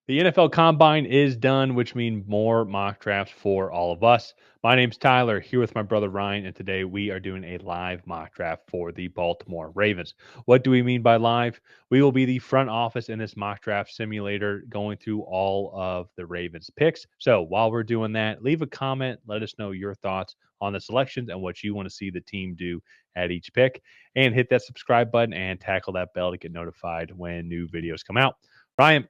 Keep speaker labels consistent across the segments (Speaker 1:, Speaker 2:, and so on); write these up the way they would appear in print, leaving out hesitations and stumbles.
Speaker 1: The NFL Combine is done, which means more mock drafts for all of us. My name's Tyler, here with my brother Ryan, and today we are doing a live mock draft for the Baltimore Ravens. What do we mean by live? We will be the front office in this mock draft simulator going through all of the Ravens picks. So while we're doing that, leave a comment, let us know your thoughts on the selections and what you want to see the team do at each pick, and hit that subscribe button and tackle that bell to get notified when new videos come out. Ryan,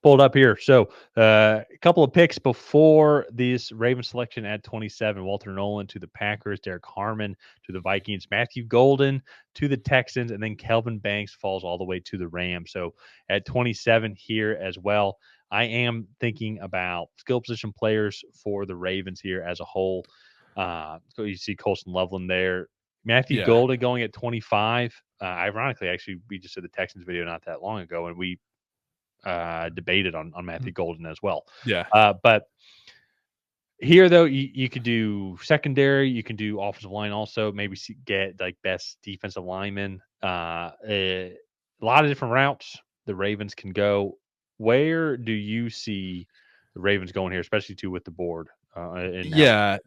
Speaker 1: pulled up here. So a couple of picks before this Ravens selection at 27. Walter Nolan to the Packers, Derek Harmon to the Vikings, Matthew Golden to the Texans, and then Kelvin Banks falls all the way to the Rams. So at 27 here as well, I am thinking about skill position players for the Ravens here as a whole. So you see Colson Loveland there. Matthew
Speaker 2: Yeah.
Speaker 1: Golden going at 25. Ironically, actually, we just did the Texans video not that long ago, and we debated on Matthew Golden as well.
Speaker 2: Yeah.
Speaker 1: But here, though, you could do secondary, you can do offensive line also, maybe get like best defensive lineman. A lot of different routes the Ravens can go. Where do you see the Ravens going here, especially too with the board and how it's
Speaker 2: Yeah.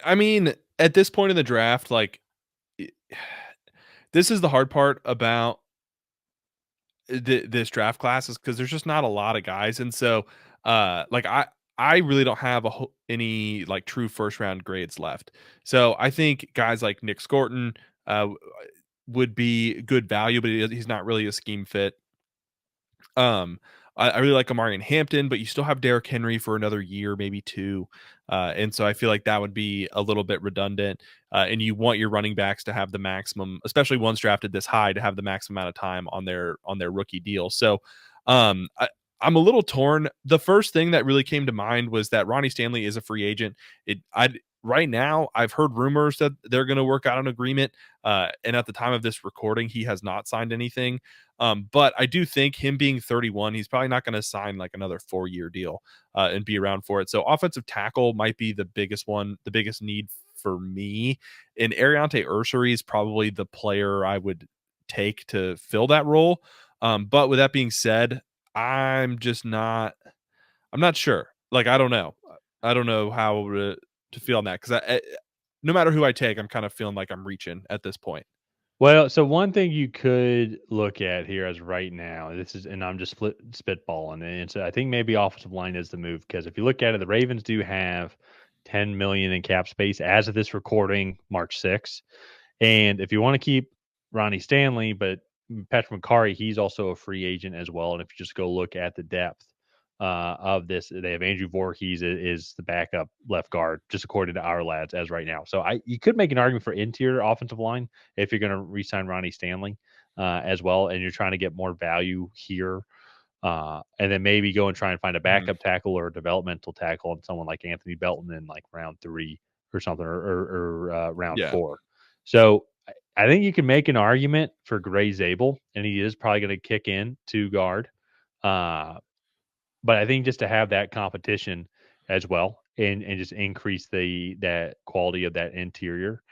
Speaker 2: I mean, at this point in the draft, like i- this is the hard part about this draft class is because there's just not a lot of guys, and so like I really don't have any like true first round grades left. So I think guys like Nick Scorton would be good value, but he's not really a scheme fit. Um, I really like Amari and Hampton, but you still have Derrick Henry for another year, maybe two. And so I feel like that would be a little bit redundant. And you want your running backs to have the maximum, especially ones drafted this high, to have the maximum amount of time on their rookie deal. So I'm a little torn. The first thing that really came to mind was that Ronnie Stanley is a free agent. Right now, I've heard rumors that they're going to work out an agreement. And at the time of this recording, he has not signed anything. But I do think him being 31, he's probably not going to sign like another 4-year deal and be around for it. So offensive tackle might be the biggest one, the biggest need for me. And Ariante Ursary is probably the player I would take to fill that role. But with that being said, I'm not sure. Like, I don't know. I don't know how to feel on that because no matter who I take, I'm kind of feeling like I'm reaching at this point.
Speaker 1: well, so one thing you could look at here as right now, this is, and I'm just spitballing, and so I think maybe offensive line is the move because if you look at it, the Ravens do have 10 million in cap space as of this recording, March 6th. And if you want to keep Ronnie Stanley, but Patrick McCarry, he's also a free agent as well. And if you just go look at the depth of this, they have Andrew Voorhees is the backup left guard, just according to our lads as right now. So you could make an argument for interior offensive line if you're going to re-sign Ronnie Stanley as well, and you're trying to get more value here. And then maybe go and try and find a
Speaker 2: Mhm.
Speaker 1: backup tackle or a developmental tackle and someone like Anthony Belton in like round 3 or something, or round
Speaker 2: Yeah.
Speaker 1: 4. So I think you can make an argument for Gray Zabel, and he is probably going to kick in to guard. Uh, but I think just to have that competition as well, and just increase that quality of that interior.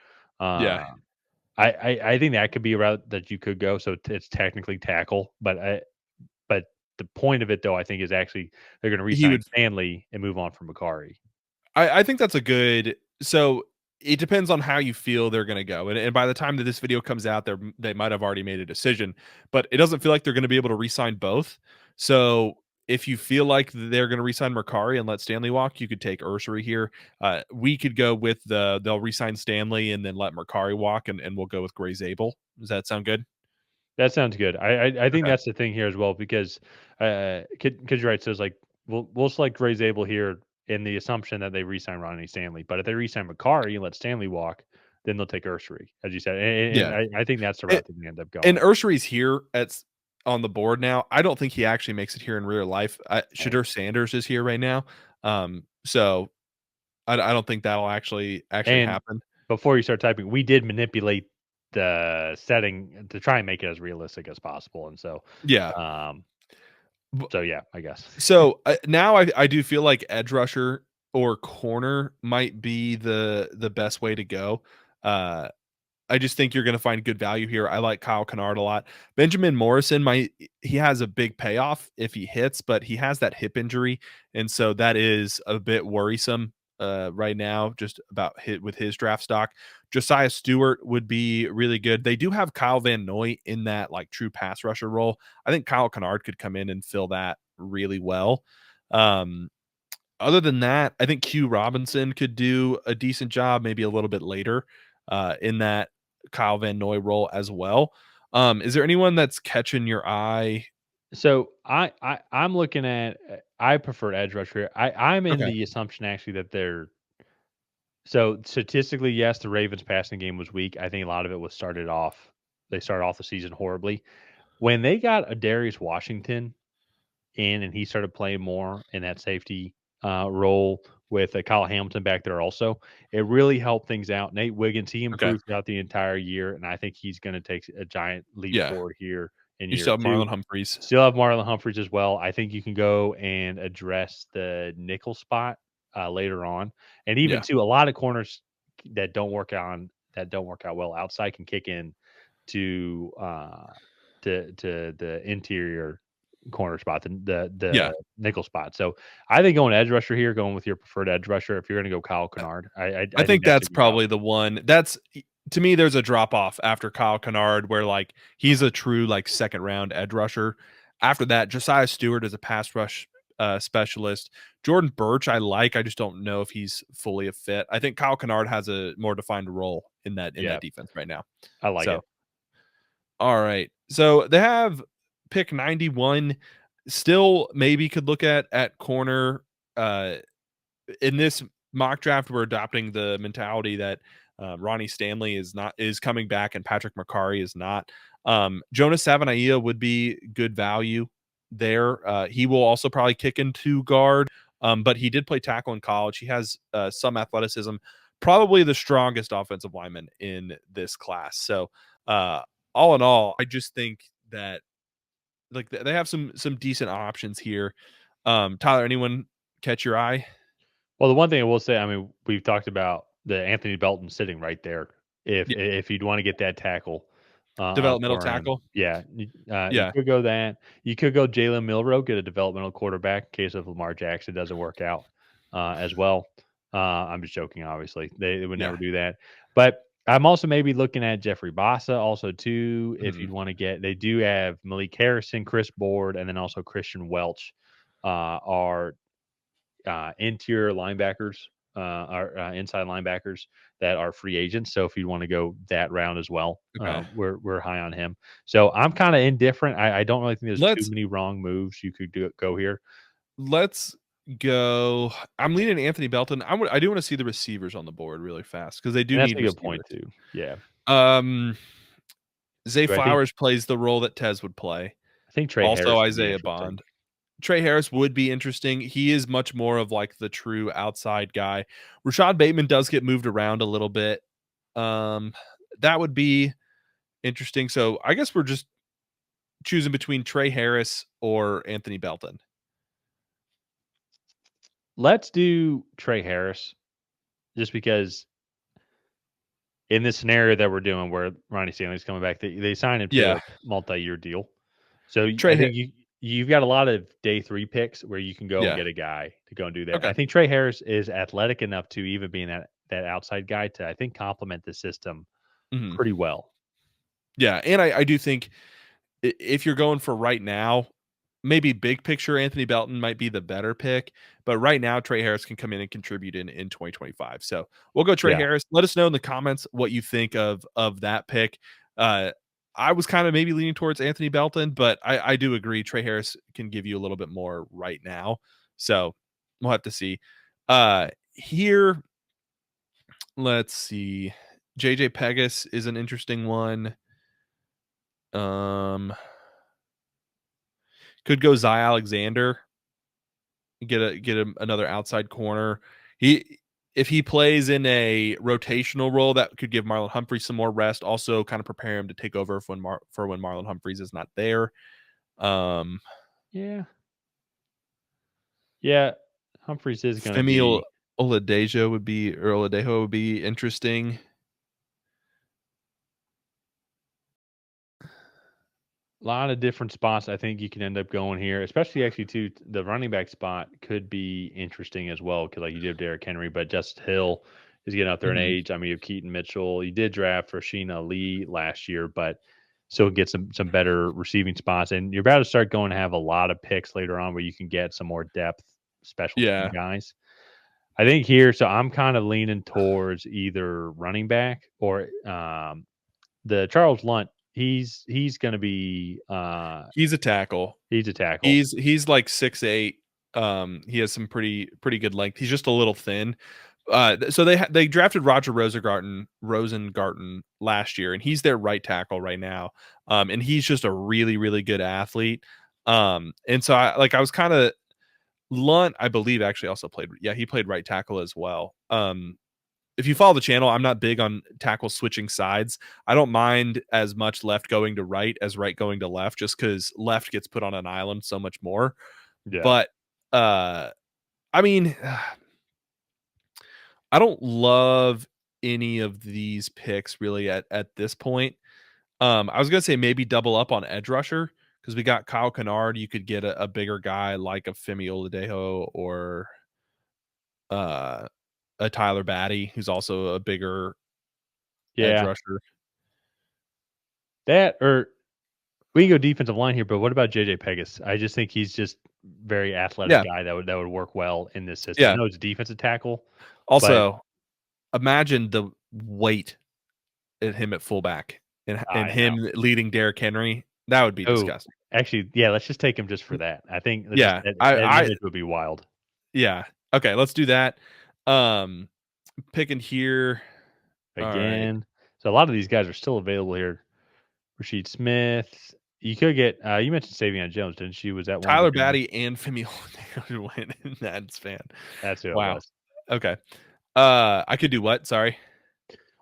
Speaker 2: Yeah.
Speaker 1: Uh, I think that could be a route that you could go. So it's technically tackle, but the point of it though, I think, is actually they're going to
Speaker 2: He
Speaker 1: re-sign
Speaker 2: would
Speaker 1: Stanley and move on from Macari.
Speaker 2: I think that's a good so it depends on how you feel they're going to go. And by the time that this video comes out, they might have already made a decision, but it doesn't feel like they're going to be able to re-sign both. So if you feel like they're going to re-sign Mercari and let Stanley walk, you could take Ursary here. We could go with they'll re-sign Stanley and then let Mercari walk, and we'll go with Gray Zabel. Does that sound good?
Speaker 1: That sounds good. I think
Speaker 2: Okay.
Speaker 1: that's the thing here as well because because you're right. So it's like we'll select Gray Zabel here in the assumption that they re-sign Ronnie Stanley. But if they re-sign Macari and let Stanley walk, then they'll take Ursary, as you said. And
Speaker 2: Yeah.
Speaker 1: I think that's the route that we end up
Speaker 2: And
Speaker 1: going.
Speaker 2: Ursary's here on the board now. I don't think he actually makes it here in real life.
Speaker 1: Right.
Speaker 2: Shadur Sanders is here right now. So I don't think that'll actually
Speaker 1: And
Speaker 2: happen.
Speaker 1: before you start typing, we did manipulate the setting to try and make it as realistic as possible. And
Speaker 2: Yeah.
Speaker 1: um,
Speaker 2: B
Speaker 1: so yeah, I guess.
Speaker 2: so, now I do feel like edge rusher or corner might be the best way to go. Uh, I just think you're gonna find good value here. I like Kyle Kennard a lot. Benjamin Morrison might he has a big payoff if he hits, but he has that hip injury, and so that is a bit worrisome, right now, just about hit with his draft stock. Josiah Stewart would be really good. They do have Kyle Van Noy in that, like, true pass rusher role. I think Kyle Kennard could come in and fill that really well. Um, Other than that, I think Q Robinson could do a decent job, maybe a little bit later, in that Kyle Van Noy role as well. Is there anyone that's catching your eye?
Speaker 1: So I'm looking at I prefer edge rusher. I'm in
Speaker 2: Okay.
Speaker 1: the assumption actually that they're so statistically, yes, the Ravens passing game was weak. I think a lot of it was they started off the season horribly. When they got a Darius Washington in and he started playing more in that safety role with Kyle Hamilton back there also, it really helped things out. Nate Wiggins, he
Speaker 2: Okay.
Speaker 1: improved throughout the entire year, and I think he's going to take a giant leap
Speaker 2: Yeah.
Speaker 1: forward here in
Speaker 2: You
Speaker 1: year
Speaker 2: still have
Speaker 1: two.
Speaker 2: Marlon Humphreys.
Speaker 1: Still have Marlon Humphreys as well. I think you can go and address the nickel spot later on, and even
Speaker 2: Yeah.
Speaker 1: to a lot of corners that don't work out well outside can kick in to to the interior corner spot, the
Speaker 2: Yeah.
Speaker 1: nickel spot. So I think going edge rusher here, going with your preferred edge rusher, if you're going to go Kyle Kennard,
Speaker 2: I
Speaker 1: I think
Speaker 2: think
Speaker 1: that's a
Speaker 2: that's
Speaker 1: good route.
Speaker 2: probably the one. To me, there's a drop off after Kyle Kennard where like he's a true like second round edge rusher. After that, Josiah Stewart is a pass rush specialist. Jordan Birch, I like. I just don't know if he's fully a fit. I think Kyle Kennard has a more defined role in
Speaker 1: Yeah,
Speaker 2: that defense right now.
Speaker 1: I like
Speaker 2: So,
Speaker 1: it.
Speaker 2: all right. So they have pick 91. Still, maybe could look at corner. In this mock draft, we're adopting the mentality that Ronnie Stanley is coming back and Patrick McCarry is not. Jonas Savanaia would be good value there. He will also probably kick into guard, but he did play tackle in college. He has some athleticism, probably the strongest offensive lineman in this class. So, uh, all in all, I just think that like they have some decent options here. Tyler, anyone catch your eye?
Speaker 1: Well, the one thing I will say, I mean, we've talked about the Anthony Belton sitting right there.
Speaker 2: Yeah,
Speaker 1: If you'd want to get that tackle
Speaker 2: developmental
Speaker 1: for him,
Speaker 2: tackle.
Speaker 1: yeah, you
Speaker 2: Yeah,
Speaker 1: could go that. You could go Jalen Milrow, get a developmental quarterback in case of Lamar Jackson doesn't work out as well. I'm just joking, obviously. They would
Speaker 2: yeah.
Speaker 1: never do that. But I'm also maybe looking at Jeffrey Bassa also too. If
Speaker 2: Mhm.
Speaker 1: you'd want to get, they do have Malik Harrison, Chris Board, and then also Christian Welch are interior linebackers, or inside linebackers that are free agents. So if you want to go that round as well,
Speaker 2: Okay.
Speaker 1: we're high on him. So I'm kind of indifferent. I don't really think there's too
Speaker 2: Let's
Speaker 1: many wrong moves you could go here,
Speaker 2: let's go. I'm leaning Anthony Belton. I do wanna see the receivers on the board really fast because they do
Speaker 1: and that's
Speaker 2: need
Speaker 1: a good point
Speaker 2: receivers.
Speaker 1: too. Yeah,
Speaker 2: Um, Zay
Speaker 1: do I think
Speaker 2: Flowers plays the role that Tez would play.
Speaker 1: I think Trey
Speaker 2: Also,
Speaker 1: Harris would be
Speaker 2: Isaiah
Speaker 1: interesting.
Speaker 2: Bond. Trey Harris would be interesting. He is much more of like the true outside guy. Rashod Bateman does get moved around a little bit. Um, that would be interesting. So I guess we're just choosing between Trey Harris or Anthony Belton.
Speaker 1: Let's do Trey Harris just because in this scenario that we're doing where Ronnie Stanley's coming back, they signed him to
Speaker 2: Yeah.
Speaker 1: a multi-year deal. So I
Speaker 2: Trey Ha
Speaker 1: think you've got a lot of day 3 picks where you can go and
Speaker 2: Yeah.
Speaker 1: get a guy to go and do that.
Speaker 2: Okay.
Speaker 1: I think Trey Harris is athletic enough to even being that outside guy to, I think, complement the system
Speaker 2: Mhm.
Speaker 1: pretty well.
Speaker 2: Yeah, and I do think if you're going for right now, maybe big picture Anthony Belton might be the better pick, but right now Trey Harris can come in and contribute in 2025. So we'll go Trey
Speaker 1: Yeah.
Speaker 2: Harris. Let us know in the comments what you think of that pick. Uh, I was kind of maybe leaning towards Anthony Belton, but I do agree Trey Harris can give you a little bit more right now. So we'll have to see. Here, let's see. JJ Pegas is an interesting one. Um, could go Zy Alexander, another outside corner. He if he plays in a rotational role, that could give Marlon Humphreys some more rest. Also, kind of prepare him to take over for when Marlon Humphreys is not there. Um,
Speaker 1: Yeah. Yeah. Humphreys is going to
Speaker 2: Femi
Speaker 1: be
Speaker 2: Oladejo would be interesting.
Speaker 1: A lot of different spots I think you can end up going here, especially actually too. The running back spot could be interesting as well because like you did Derrick Henry, but Justice Hill is getting up there in
Speaker 2: Mhm.
Speaker 1: age. I mean, you have Keaton Mitchell. You did draft Rashina Lee last year, but still get some better receiving spots. And you're about to start going to have a lot of picks later on where you can get some more depth special team
Speaker 2: Yeah.
Speaker 1: guys. I think here, so I'm kind of leaning towards either running back or the Charles Lunt. He's going to be
Speaker 2: He's a tackle.
Speaker 1: he's a tackle.
Speaker 2: He's like 6'8". He has some pretty good length. He's just a little thin. So they drafted Roger Rosengarten last year, and he's their right tackle right now. And he's just a really good athlete. And so I was kind of Lunt, I believe, actually also played. Yeah, he played right tackle as well. If you follow the channel, I'm not big on tackle switching sides. I don't mind as much left going to right as right going to left, just because left gets put on an island so much more.
Speaker 1: Yeah.
Speaker 2: But uh, I mean, I don't love any of these picks really at this point. I was gonna say maybe double up on edge rusher because we got Kyle Kennard. You could get a bigger guy like a Femi Oladejo or uh, a Tyler Batty, who's also a bigger edge
Speaker 1: Yeah.
Speaker 2: rusher.
Speaker 1: That or we can go defensive line here, but what about JJ Pegas? I just think he's just very athletic
Speaker 2: Yeah,
Speaker 1: guy that would work well in this system. I
Speaker 2: yeah.
Speaker 1: know it's a defensive tackle, but
Speaker 2: Also, imagine the weight at him at fullback and
Speaker 1: I know.
Speaker 2: him leading Derrick Henry. That would be
Speaker 1: Oh,
Speaker 2: disgusting.
Speaker 1: actually, yeah, let's just take him just for that. I think let's just
Speaker 2: Yeah,
Speaker 1: that
Speaker 2: I
Speaker 1: image would be wild.
Speaker 2: yeah. Okay, let's do that. Um, Picking here. All right.
Speaker 1: Again. So a lot of these guys are still available here. Rasheed Smith. You could get you mentioned Savion Jones, didn't you? Was that one of the
Speaker 2: Tyler
Speaker 1: guys?
Speaker 2: Batty and Femi Oladejo went in that span.
Speaker 1: That's who it
Speaker 2: Wow.
Speaker 1: was.
Speaker 2: Okay. I could do what? Sorry.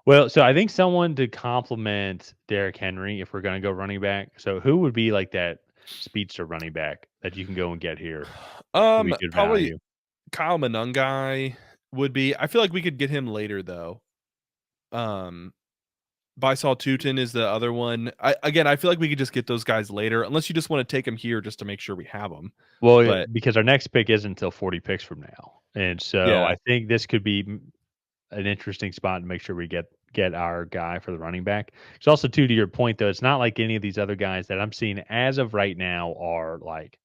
Speaker 1: Well, so I think someone to complement Derrick Henry if we're gonna go running back. So who would be like that speedster running back that you can go and get here? Would be good
Speaker 2: Probably
Speaker 1: value.
Speaker 2: Kyle Monangai would be. I feel like we could get him later though. Um, Bisol Tutin is the other one. I feel like we could just get those guys later, unless you just want to take them here just to make sure we have them.
Speaker 1: Well, yeah,
Speaker 2: But
Speaker 1: because our next pick isn't until 40 picks from now, and so
Speaker 2: yeah,
Speaker 1: I think this could be an interesting spot to make sure we get our guy for the running back. It's also too to your point though. It's not like any of these other guys that I'm seeing as of right now are like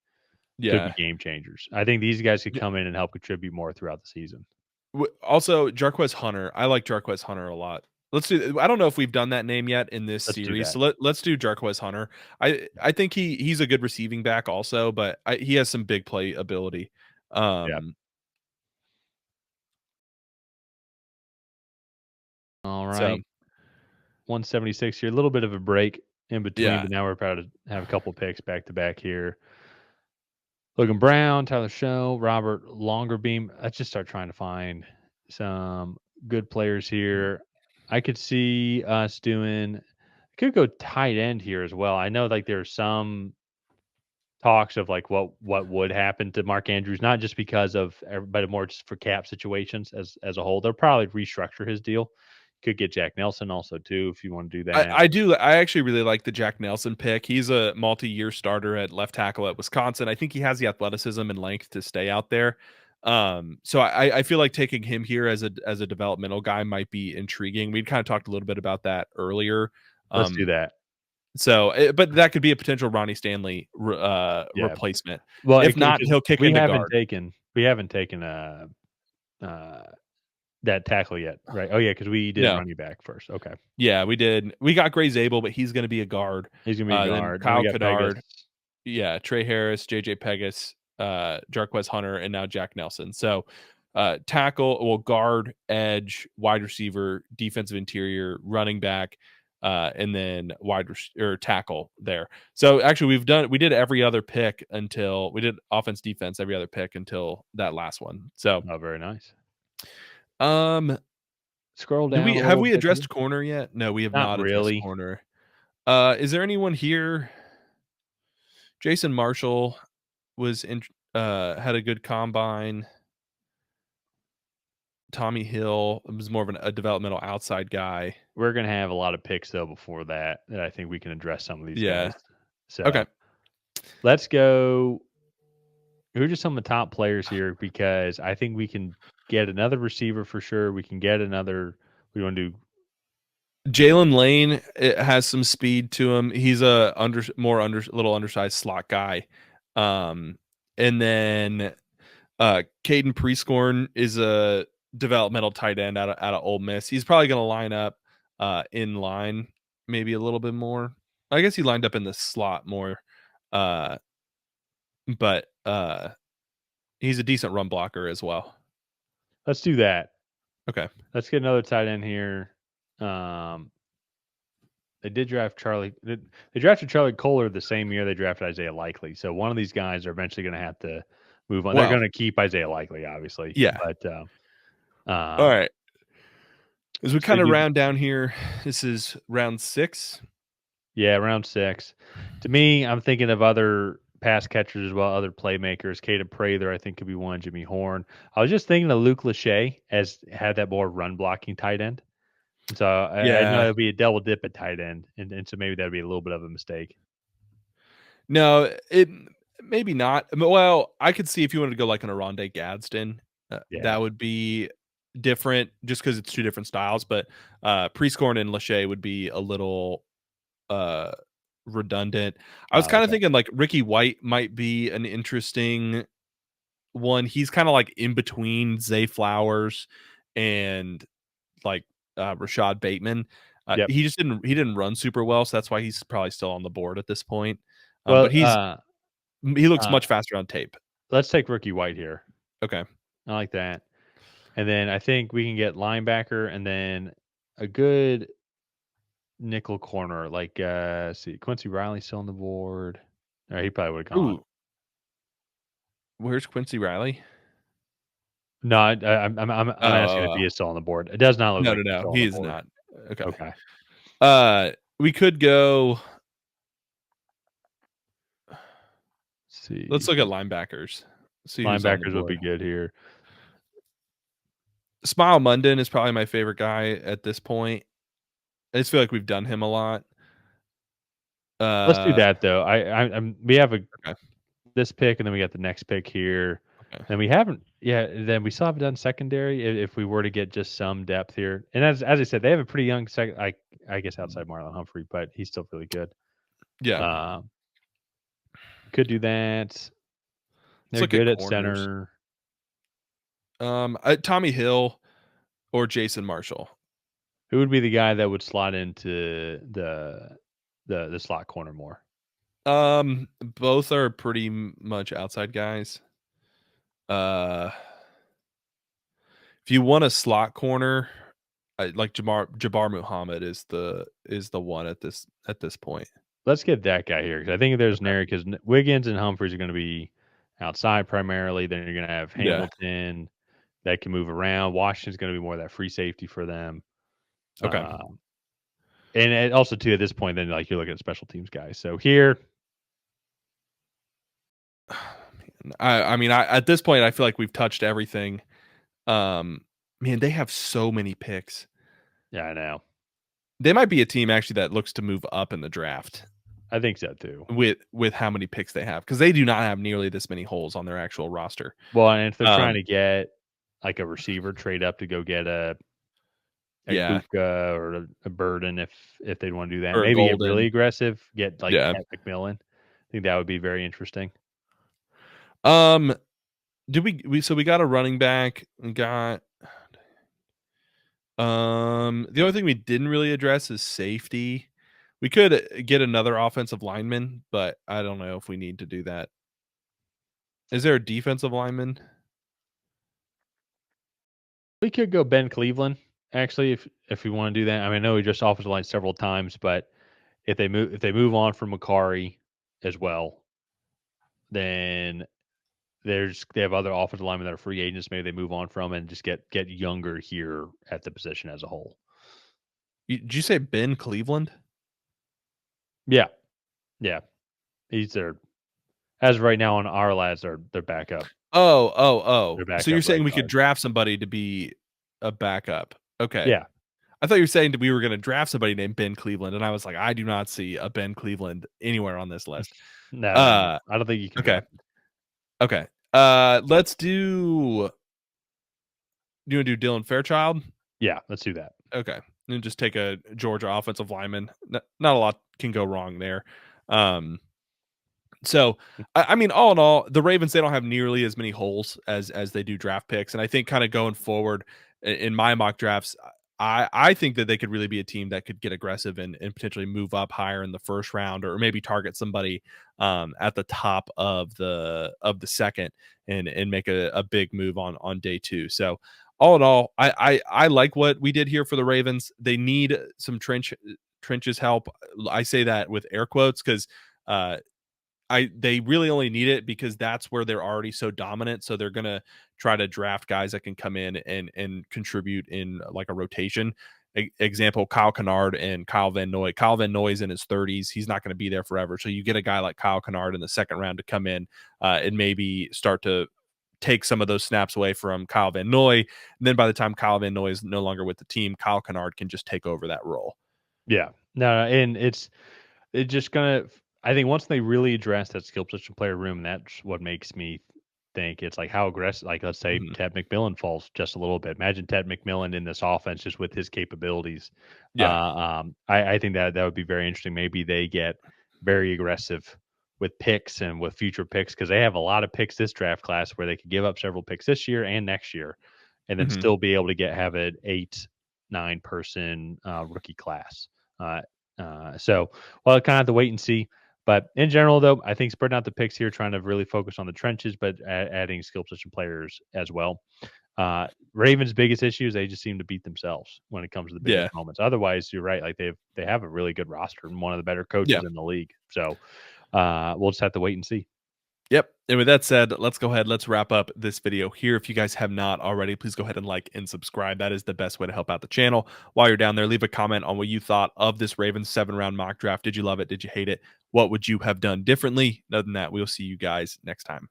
Speaker 1: could be
Speaker 2: yeah.
Speaker 1: game changers. I think these guys could come in and help contribute more throughout the season.
Speaker 2: Also, Jarquez Hunter. I like Jarquez Hunter a lot. Let's do. I don't know if we've done that name yet in this
Speaker 1: Let's do
Speaker 2: series,
Speaker 1: that.
Speaker 2: so let's do Jarquez Hunter. I think he's a good receiving back also, but he has some big play ability.
Speaker 1: Yeah.
Speaker 2: Um,
Speaker 1: All
Speaker 2: so
Speaker 1: right. 176 here. A little bit of a break in between,
Speaker 2: yeah,
Speaker 1: but now we're about to have a couple picks back to back here. Logan Brown, Tyler Show, Robert Longerbeam. Let's just start trying to find some good players here. I could see us doing could go tight end here as well. I know like there's some talks of like what would happen to Mark Andrews, not just because of but more just for cap situations as a whole. They'll probably restructure his deal. Could get Jack Nelson also too if you want to do that.
Speaker 2: I do. I actually really like the Jack Nelson pick. He's a multi-year starter at left tackle at Wisconsin. I think he has the athleticism and length to stay out there. So I feel like taking him here as a developmental guy might be intriguing. We kind of talked a little bit about that earlier.
Speaker 1: Let's do
Speaker 2: Um,
Speaker 1: that.
Speaker 2: but that could be a potential Ronnie Stanley
Speaker 1: Yeah.
Speaker 2: replacement.
Speaker 1: Well,
Speaker 2: If not,
Speaker 1: because
Speaker 2: he'll kick into guard.
Speaker 1: we haven't taken uh that tackle yet, right? Oh yeah, because we did
Speaker 2: No,
Speaker 1: running back first. Okay,
Speaker 2: yeah, we did. We got Gray Zabel, but he's going to be a guard.
Speaker 1: he's gonna be a
Speaker 2: Then
Speaker 1: guard. Then we
Speaker 2: Kyle
Speaker 1: got Pegas.
Speaker 2: Kennard. Yeah, Trey Harris, JJ Pegas, Jarquez Hunter, and now Jack Nelson. So tackle, well, guard, edge, wide receiver, defensive interior, running back, and then or tackle there. So actually we did every other pick until we did offense defense every other pick until that last one. So
Speaker 1: Oh, very nice.
Speaker 2: um
Speaker 1: Scroll
Speaker 2: do
Speaker 1: down
Speaker 2: we
Speaker 1: a
Speaker 2: have
Speaker 1: little
Speaker 2: we
Speaker 1: bit
Speaker 2: addressed
Speaker 1: here.
Speaker 2: corner yet? No, we have
Speaker 1: Not
Speaker 2: not addressed
Speaker 1: really.
Speaker 2: corner. Is there anyone here? Jason Marshall was in had a good combine. Tommy Hill was more of a developmental outside guy.
Speaker 1: We're gonna have a lot of picks though before that I think we can address some of these
Speaker 2: Yeah.
Speaker 1: guys.
Speaker 2: Okay.
Speaker 1: So let's go. Who are just some of the top players here? Because I think we can get another receiver for sure. We can get another. We want to do.
Speaker 2: Jalen Lane has some speed to him. He's a little undersized slot guy. Um, and then Caden Prescorn is a developmental tight end out of Ole Miss. He's probably going to line up in line maybe a little bit more. I guess he lined up in the slot more, uh, but he's a decent run blocker as well.
Speaker 1: Let's do that.
Speaker 2: Okay.
Speaker 1: Let's get another tight end here. Um, they did draft Charlie. They drafted Charlie Kohler the same year they drafted Isaiah Likely. So one of these guys are eventually going to have to move on. They're
Speaker 2: Well,
Speaker 1: going to keep Isaiah Likely, obviously,
Speaker 2: yeah.
Speaker 1: but
Speaker 2: All
Speaker 1: um,
Speaker 2: right. As we
Speaker 1: so
Speaker 2: kind of
Speaker 1: you,
Speaker 2: round down here, this is round 6.
Speaker 1: yeah, round 6. To me, I'm thinking of other pass catchers as well, other playmakers. Caden Prather, I think, could be one. Jimmy Horn. I was just thinking of Luke Lachey as had that more run blocking tight end. And so I know
Speaker 2: Yeah.
Speaker 1: it'd be a double dip at tight end, and so maybe that'd be a little bit of a mistake.
Speaker 2: No, it maybe not. Well, I could see if you wanted to go like an Aronde Gadsden,
Speaker 1: Yeah,
Speaker 2: that would be different just because it's 2 different styles, but, Prescorn and Lachey would be a little, uh, redundant. I was kinda
Speaker 1: okay.
Speaker 2: thinking, like, Ricky White might be an interesting one. He's kinda, like, in between Zay Flowers and, like, Rashod Bateman.
Speaker 1: Yep.
Speaker 2: He didn't run super well, so that's why he's probably still on the board at this point. But
Speaker 1: Well,
Speaker 2: he looks
Speaker 1: uh,
Speaker 2: much faster on tape.
Speaker 1: let's take Rookie White here.
Speaker 2: Okay.
Speaker 1: I like that. And then I think we can get linebacker and then a good nickel corner. Like, see, Quincy Riley still on the board. Or he probably would have gone.
Speaker 2: Ooh, where's Quincy Riley?
Speaker 1: No, I'm asking if
Speaker 2: Oh,
Speaker 1: he is still on the board. It does not look
Speaker 2: no,
Speaker 1: like
Speaker 2: no,
Speaker 1: he's
Speaker 2: no,
Speaker 1: still on
Speaker 2: he
Speaker 1: the
Speaker 2: is
Speaker 1: board.
Speaker 2: not. Okay.
Speaker 1: Okay.
Speaker 2: We could go
Speaker 1: Let's
Speaker 2: let's
Speaker 1: see.
Speaker 2: look at linebackers. See who's on the
Speaker 1: Linebackers would
Speaker 2: board.
Speaker 1: be good here.
Speaker 2: Smile Munden is probably my favorite guy at this point. I just feel like we've done him a lot.
Speaker 1: Let's do
Speaker 2: Uh,
Speaker 1: that though. We have a
Speaker 2: okay,
Speaker 1: this pick and then we got the next pick here.
Speaker 2: okay.
Speaker 1: And we haven't, yeah. Then we still haven't done secondary. If we were to get just some depth here, and as I said, they have a pretty young second. I guess outside Marlon Humphrey, but he's still really good.
Speaker 2: Yeah.
Speaker 1: Um, could do that.
Speaker 2: Let's
Speaker 1: They're
Speaker 2: look at
Speaker 1: good at
Speaker 2: corners.
Speaker 1: center.
Speaker 2: Tommy Hill or Jason Marshall.
Speaker 1: Who would be the guy that would slot into the slot corner more?
Speaker 2: Both are pretty much outside guys. Uh, if you want a slot corner, like Jabbar Muhammad is the one at this point.
Speaker 1: Let's get that guy here because I think there's an
Speaker 2: Okay.
Speaker 1: area because Wiggins and Humphreys are going to be outside primarily. Then you're going to have
Speaker 2: Yeah.
Speaker 1: Hamilton that can move around. Washington's going to be more of that free safety for them.
Speaker 2: Okay.
Speaker 1: Uh, and also too at this point, then like you're looking at special teams guys. So here,
Speaker 2: I mean, at this point, I feel like we've touched everything. Um, Man, they have so many picks.
Speaker 1: yeah, I know.
Speaker 2: They might be a team actually that looks to move up in the draft
Speaker 1: I think so too.
Speaker 2: with how many picks they have because they do not have nearly this many holes on their actual roster.
Speaker 1: Well, and if they're trying
Speaker 2: Um,
Speaker 1: to get like a receiver, trade up to go get a
Speaker 2: yeah,
Speaker 1: Kuka or a Burden if they'd want to do that.
Speaker 2: or a
Speaker 1: Maybe get really
Speaker 2: Golden.
Speaker 1: aggressive, get like
Speaker 2: Yeah.
Speaker 1: Cat McMillan. I think that would be very interesting.
Speaker 2: Um, did we got a running back? We got the only thing we didn't really address is safety. We could get another offensive lineman, but I don't know if we need to do that. Is there a defensive lineman?
Speaker 1: We could go Ben Cleveland actually if we want to do that. I mean, I know he just offensive line several times, but if they move on from Macari as well, then they have other offensive linemen that are free agents. Maybe they move on from and just get younger here at the position as a whole.
Speaker 2: Did you say Ben Cleveland?
Speaker 1: Yeah, yeah. He's their as of right now on our lads, their backup.
Speaker 2: Oh, oh,
Speaker 1: Their
Speaker 2: oh. So you're
Speaker 1: backup
Speaker 2: saying
Speaker 1: right
Speaker 2: we could
Speaker 1: guard.
Speaker 2: draft somebody to be a backup. Okay.
Speaker 1: Yeah.
Speaker 2: I thought you were saying that we were gonna draft somebody named Ben Cleveland, and I was like, I do not see a Ben Cleveland anywhere on this list.
Speaker 1: No.
Speaker 2: Uh,
Speaker 1: I don't think you can
Speaker 2: okay,
Speaker 1: draft him.
Speaker 2: okay. Let's do. Do you want to do Dylan Fairchild?
Speaker 1: Yeah, let's do that.
Speaker 2: Okay, and just take a Georgia offensive lineman. Not a lot can go wrong there. Um, So, I mean, all in all, the Ravens, they don't have nearly as many holes as they do draft picks, and I think kind of going forward in my mock drafts, I think that they could really be a team that could get aggressive and potentially move up higher in the first round, or maybe target somebody at the top of the second and make a big move on day two. So, all in all, I like what we did here for the Ravens. They need some trenches help. I say that with air quotes because they really only need it because that's where they're already so dominant. So they're gonna try to draft guys that can come in and contribute in like a rotation. Example: Kyle Kennard and Kyle Van Noy. Kyle Van Noy is in his 30s. He's not going to be there forever. So you get a guy like Kyle Kennard in the second round to come in and maybe start to take some of those snaps away from Kyle Van Noy. And then by the time Kyle Van Noy is no longer with the team, Kyle Kennard can just take over that role.
Speaker 1: Yeah. No, and it's just gonna. I think once they really address that skill position player room, that's what makes me think it's like how aggressive. Like let's say
Speaker 2: Mhm.
Speaker 1: Ted McMillan falls just a little bit. Imagine Ted McMillan in this offense just with his capabilities.
Speaker 2: Yeah.
Speaker 1: I think that would be very interesting. Maybe they get very aggressive with picks and with future picks because they have a lot of picks this draft class where they could give up several picks this year and next year, and then
Speaker 2: Mhm.
Speaker 1: still be able to have an 8-9 person rookie class. Uh, so well, kind of have to wait and see. But in general, though, I think spreading out the picks here, trying to really focus on the trenches, but adding skill position players as well. Ravens' biggest issue is they just seem to beat themselves when it comes to the biggest
Speaker 2: Yeah.
Speaker 1: moments. Otherwise, you're right; like they have a really good roster and one of the better
Speaker 2: Yeah.
Speaker 1: coaches in the league. So we'll just have to wait and see.
Speaker 2: Yep. And with that said, let's go ahead. Let's wrap up this video here. If you guys have not already, please go ahead and like and subscribe. That is the best way to help out the channel. While you're down there, leave a comment on what you thought of this Ravens 7 round mock draft. Did you love it? Did you hate it? What would you have done differently? Other than that, we'll see you guys next time.